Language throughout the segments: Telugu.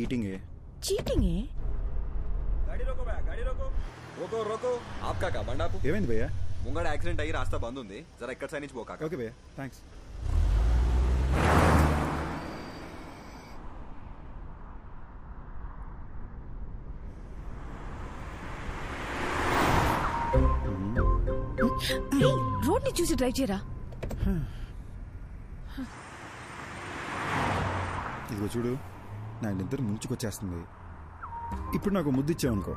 चीटिंग है। चीटिंग है? गाड़ी रोको भैया, गाड़ी रोको। रोको रोको। आपका का బండి ఆపు. ఏమైంది భయ్యా? ముంగడ యాక్సిడెంట్ అయ్యి రాస్తా బంద్ ఉంది. జరా ఇక్కడ సైడ్ నుంచి పోకాక. ఓకే భయ్యా, థ్యాంక్స్. రోడ్ ని చూసి డ్రైవ్ చేయరా. ఇదిగో చూడు, నా ఇద్దరు ముంచుకొచ్చేస్తుంది. ఇప్పుడు నాకు ముద్దు ఇచ్చావనుకో,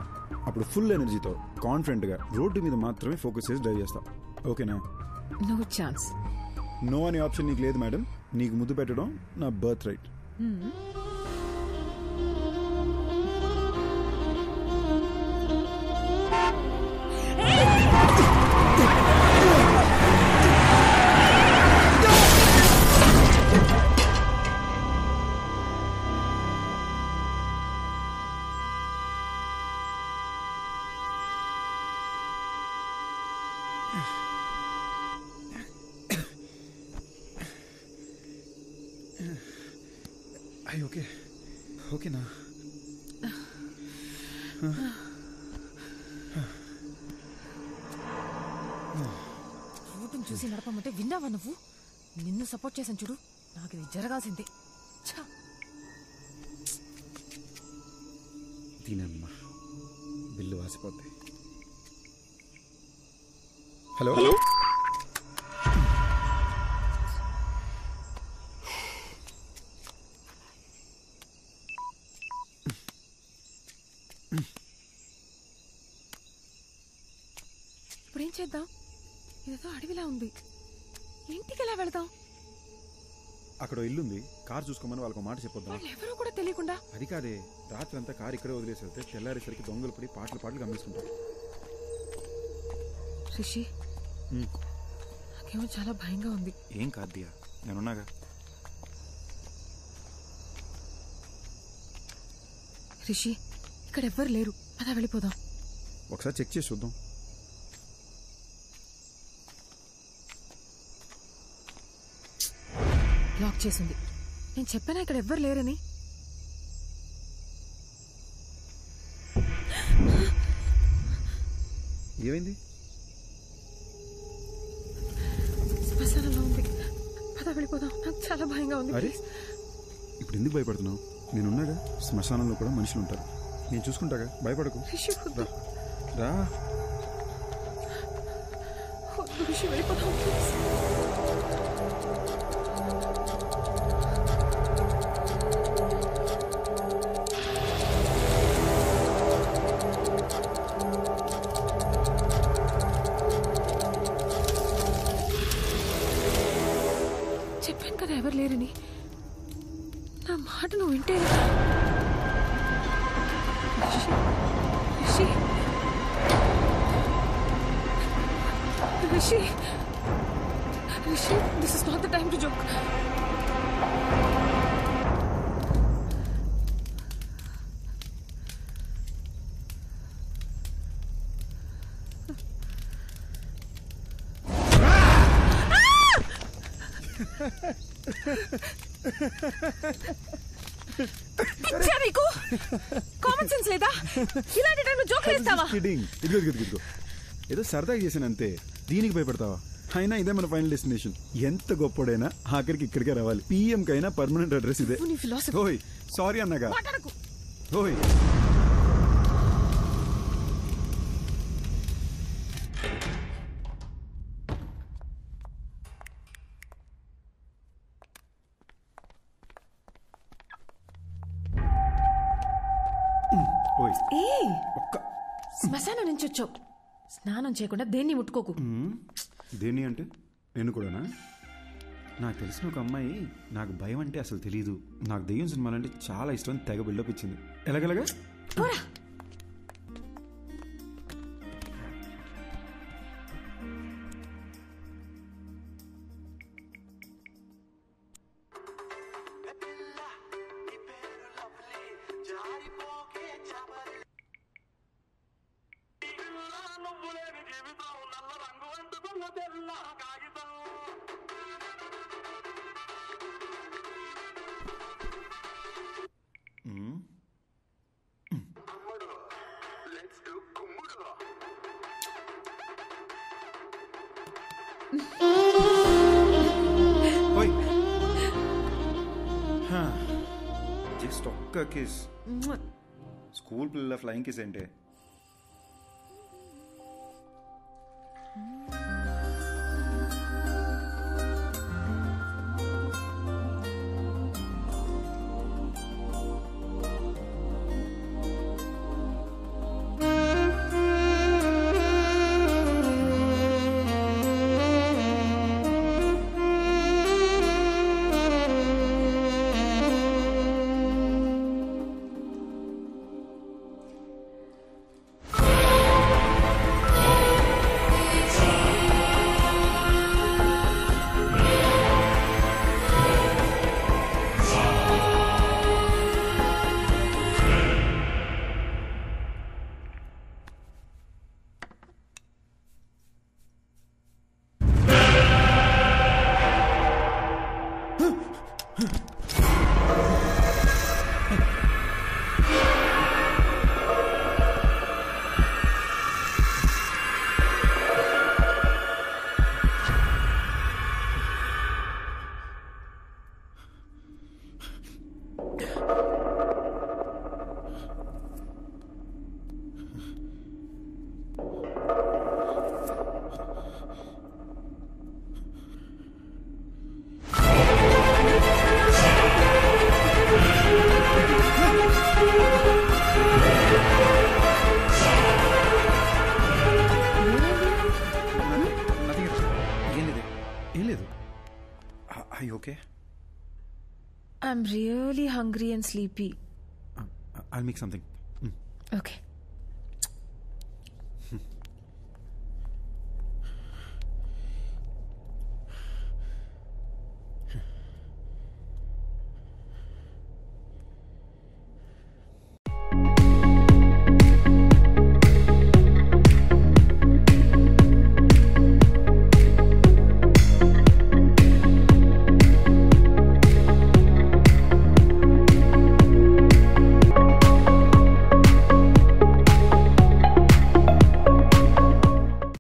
అప్పుడు ఫుల్ ఎనర్జీతో కాన్ఫిడెంట్గా రోడ్డు మీద మాత్రమే ఫోకస్ చేసి డ్రైవ్ చేస్తా. ఓకేనా? No chance. నో అనే ఆప్షన్ నీకు లేదు మేడం. నీకు ముద్దు పెట్టడం నా బర్త్ రైట్. అయ్యి ఓకే, ఓకేనా? రోడ్డును చూసి నడపమంటే విన్నావా నువ్వు? నిన్ను సపోర్ట్ చేశాను చూడు, నాకు ఇది జరగాల్సిందే. దీనమ్మా బిల్లు వాసిపోద్ది. హలో హలో, ఇప్పుడేం చేద్దాం? ఇదేదో అడవిలా ఉంది, ఇంటికి ఎలా వెళదాం? అక్కడ ఇల్లుంది, కార్ చూసుకోమని వాళ్ళకి మాట చెప్పొద్దాం. వాళ్ళు ఎవరో కూడా తెలియకుండా. అది కాదే, రాత్రి అంతా కారు ఇక్కడే వదిలేసి వెళ్తే తెల్లారేసరికి దొంగలు పడి పాటలు గమనిస్తుంటారు. రిషి, నాకేమో చాలా భయంగా ఉంది. ఏం కాదు దియా, నేనున్నాగా. రిషి, ఇక్కడ ఎవ్వరు లేరు, పద వెళ్ళిపోదాం. ఒకసారి చెక్ చేసి చూద్దాం. లాక్ చేసింది. నేను చెప్పానా ఇక్కడ ఎవ్వరు లేరని? ఏమైంది? శ్మశానంలో ఉంది, పద వెళ్ళిపోదాం. నాకు చాలా భయంగా ఉంది. అరే, ఇప్పుడు ఎందుకు భయపడుతున్నావు? నేనున్నాగా. శ్మశానంలో కూడా మనుషులు ఉంటారు, నేను చూసుకుంటాగా, భయపడకు. రిషి, వద్దు. రా. వద్దు రిషి, వెళ్ళిపోదాం. చెప్పాను కదా ఎవరు లేరని. నా మాట నువ్వు వింటే. Rishi, Rishi, Rishi, this is not the time to joke. పిచ్చా నీకు? కామన్ సెన్స్ లేదా? ఇలాంటి టైంలో జోక్ వేస్తావా? ఇదిగో ఏదో సరదాగా చేశాను అంతే, దీనికి భయపడతావా? అయినా ఇదే మన ఫైనల్ డెస్టినేషన్. ఎంత గొప్పడైనా ఆఖరికి ఇక్కడికే రావాలి. పిఎం కైనా పర్మనెంట్ అడ్రస్ ఇదే. ఓయ్ సారీ అన్నగా. ఓయ్ శ్మశానం నుంచి వచ్చావు, స్నానం చేయకుండా దేన్ని ముట్టుకోకు. దేన్ని అంటే నేను కూడానా? నాకు తెలిసిన ఒక అమ్మాయి నాకు భయం అంటే అసలు తెలీదు, నాకు దెయ్యం సినిమాలంటే చాలా ఇష్టం, తెగ బిల్డప్ ఇచ్చింది. ఎలాగెలాగా? ఓయ్ జస్ట్ ఒక్క కిస్. స్కూల్ పిల్లల ఫ్లయింగ్ కిస్ ఏంటే? Are you okay? I'm really hungry and sleepy. I'll make something. Okay.